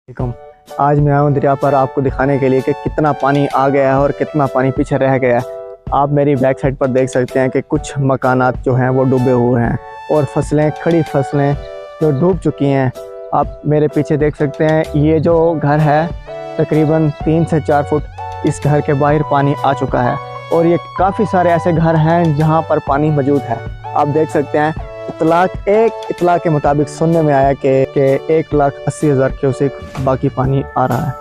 वालेकुम। आज मैं आऊँ दरिया पर आपको दिखाने के लिए कि कितना पानी आ गया है और कितना पानी पीछे रह गया है। आप मेरी बैक साइड पर देख सकते हैं कि कुछ मकानात जो हैं वो डूबे हुए हैं और फसलें, खड़ी फसलें जो डूब चुकी हैं। आप मेरे पीछे देख सकते हैं, ये जो घर है तकरीबन 3 से 4 फुट इस घर के बाहर पानी आ चुका है और ये काफ़ी सारे ऐसे घर हैं जहाँ पर पानी मौजूद है। आप देख सकते हैं इतला के मुताबिक सुनने में आया कि 1,80,000 क्यूसेक बाकी पानी आ रहा है।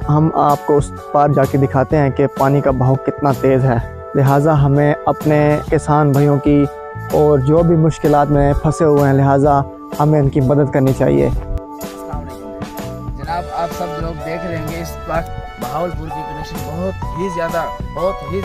हम आपको उस पार जाके दिखाते हैं कि पानी का बहाव कितना तेज़ है। लिहाजा हमें अपने किसान भाइयों की और जो भी मुश्किलात में फंसे हुए हैं, लिहाजा हमें उनकी मदद करनी चाहिए। जनाब, आप सब लोग देख रहे होंगे इस वक्त बहावलपुर की कंडीशन बहुत ही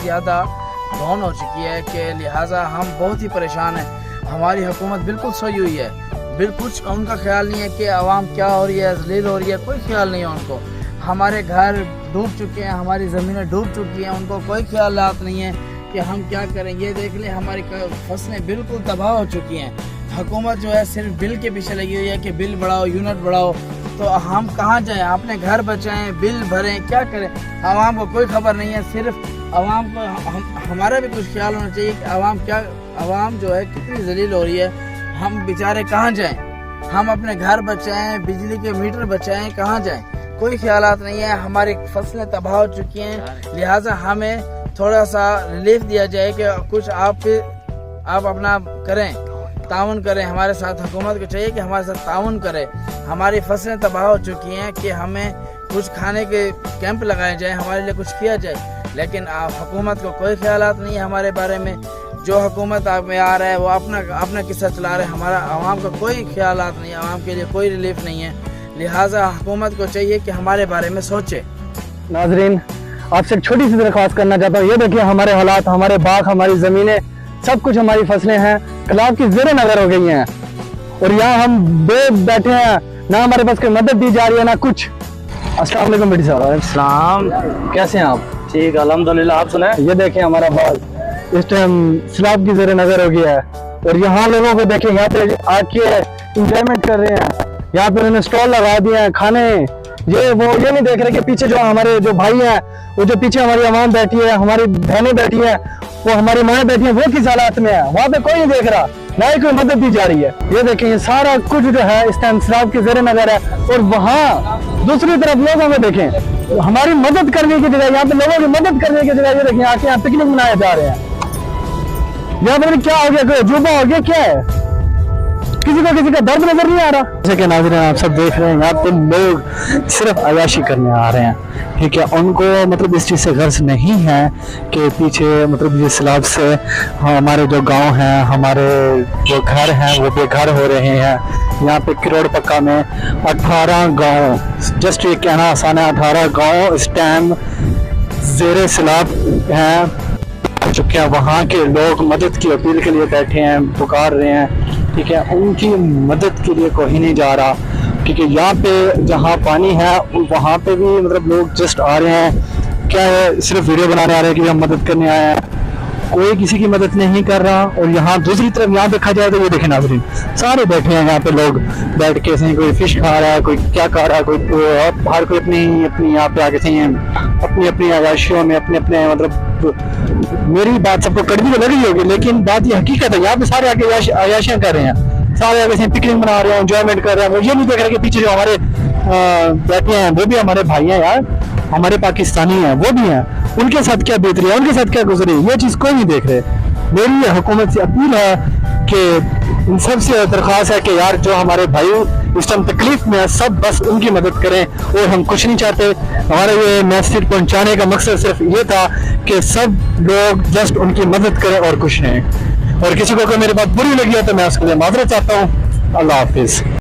ज़्यादा डाउन हो चुकी है कि लिहाजा हम बहुत ही परेशान हैं। हमारी हुकूमत बिल्कुल सोई हुई है, बिल्कुल उनका ख्याल नहीं है कि आवाम क्या हो रही है, जलील हो रही है, कोई ख्याल नहीं है उनको। हमारे घर डूब चुके हैं, हमारी ज़मीनें डूब चुकी हैं, उनको कोई ख्यालात नहीं है कि हम क्या करें। ये देख लें, हमारी फसलें बिल्कुल तबाह हो चुकी हैं। हुकूमत जो है सिर्फ बिल के पीछे लगी हुई है कि बिल बढ़ाओ, यूनिट बढ़ाओ। तो हम कहाँ जाएं? अपने घर बचाएं, बिल भरें, क्या करें? आवाम को कोई खबर नहीं है। सिर्फ आवाम को हमारा भी कुछ ख्याल होना चाहिए कि आवाम जो है कितनी जलील हो रही है। हम बेचारे कहाँ जाएं? हम अपने घर बचाएं, बिजली के मीटर बचाएं, कहाँ जाएं? कोई ख्यालात नहीं है। हमारी फसलें तबाह हो चुकी हैं, लिहाजा हमें थोड़ा सा रिलीफ दिया जाए कि कुछ आप अपना करें, ताउन करें हमारे साथ। हुकूमत को चाहिए कि हमारे साथ ताउन करे। हमारी फसलें तबाह हो चुकी हैं कि हमें कुछ खाने के कैंप लगाए जाए, हमारे लिए कुछ किया जाए। लेकिन हुकूमत को कोई ख्यालात नहीं है हमारे बारे में। जो हुकूमत में आ रहा है वो अपना किस्सा चला रहे हैं। हमारा आवाम का कोई ख्यालात नहीं है, आवाम के लिए कोई रिलीफ नहीं है। लिहाजा हुकूमत को चाहिए कि हमारे बारे में सोचे। नाजरीन, आपसे एक छोटी सी दरख्वास्त करना चाहता हूँ। ये देखिए हमारे हालात, हमारे बाग, हमारी ज़मीनें, सब कुछ हमारी फसलें हैं तालाब की ज़ेरे नज़र हो गई हैं और यहाँ हम बैठे हैं, ना हमारे पास कोई मदद दी जा रही है ना कुछ। अस्सलाम वालेकुम बेटी साहब, कैसे हैं आप? ठीक, अल्हम्दुलिल्लाह। आप सुनाए? ये देखें हमारा बाग इस टाइम सैलाब की ज़ेरे नज़र हो गया है और यहाँ लोगों को देखें, यहाँ पे आके इंजॉयमेंट कर रहे हैं। यहाँ पे उन्होंने स्टॉल लगा दिए हैं खाने, ये नहीं देख रहे कि पीछे जो हमारे जो भाई हैं, वो जो पीछे हमारी आवाम बैठी है, हमारी बहनें बैठी हैं, वो हमारी माएँ बैठी हैं, वो किस हालात में है, वहाँ पे कोई नहीं देख रहा, ना ही कोई मदद दी जा रही है। ये देखें, ये सारा कुछ जो है इस टाइम सैलाब की ज़ेरे नज़र है और वहाँ दूसरी तरफ लोगों में देखें, हमारी मदद करने की जगह, यहाँ पे लोगों की मदद करने की जगह ये देखें आके यहाँ पिकनिक मनाए जा रहे हैं। यहाँ पर क्या हो गया, कोई अजूबा हो गया, क्या है? किसी का दर्द नजर नहीं आ रहा। जैसे कि नाज़रीन आप सब देख रहे हैं, यहाँ पे लोग सिर्फ अयाशी करने आ रहे हैं, ठीक है। उनको मतलब इस चीज़ से गर्ज नहीं है कि पीछे मतलब ये सैलाब से हमारे जो गांव हैं, हमारे जो घर हैं वो बेघर हो रहे हैं। यहाँ पे किरोड़ पक्का में 18 गाँव, जस्ट ये कहना आसान है, 18 गाँव इस टाइम ज़ेरे सैलाब हैं चुके हैं। वहाँ के लोग मदद की अपील के लिए बैठे हैं, पुकार रहे हैं, ठीक है। उनकी मदद के लिए कोई नहीं जा रहा, ठीक है। यहाँ पे जहाँ पानी है वहाँ पे भी मतलब लोग जस्ट आ रहे हैं, क्या है, सिर्फ वीडियो बनाने आ रहे हैं कि हम मदद करने आए हैं, कोई किसी की मदद नहीं कर रहा। और यहाँ दूसरी तरफ यहाँ देखा जाए तो ये देखें नाज़रीन, सारे बैठे हैं यहाँ पे लोग बैठ के, सही कोई फिश खा रहा है, कोई क्या खा रहा है, कोई हर कोई अपनी यहाँ पे आके सही अपनी आयाशियों में अपने मतलब। मेरी बात सबको कड़वी तो लगी होगी, लेकिन बात ये हकीकत है। यहाँ पे सारे आके अयाशियाँ कर रहे हैं, सारे आगे पिकनिक मना रहे हैं, एंजॉयमेंट कर रहे हैं। ये नहीं देख रहे कि पीछे जो हमारे बैठे हैं वो भी हमारे भाई हैं यार, हमारे पाकिस्तानी हैं, वो भी हैं, उनके साथ क्या बीत रही है, उनके साथ क्या गुजरी, ये चीज़ कोई नहीं देख रहे। मेरी हुकूमत से अपील है कि इन सब से दरख्वास्त है कि यार जो हमारे भाई इस टाइम तकलीफ में है, सब बस उनकी मदद करें और हम कुछ नहीं चाहते। हमारा ये मैसेज पहुंचाने का मकसद सिर्फ ये था कि सब लोग जस्ट उनकी मदद करें और कुछ नहीं। और किसी को अगर मेरी बात बुरी लगी है तो मैं उसके लिए माजरत चाहता हूँ। अल्लाह हाफिज़।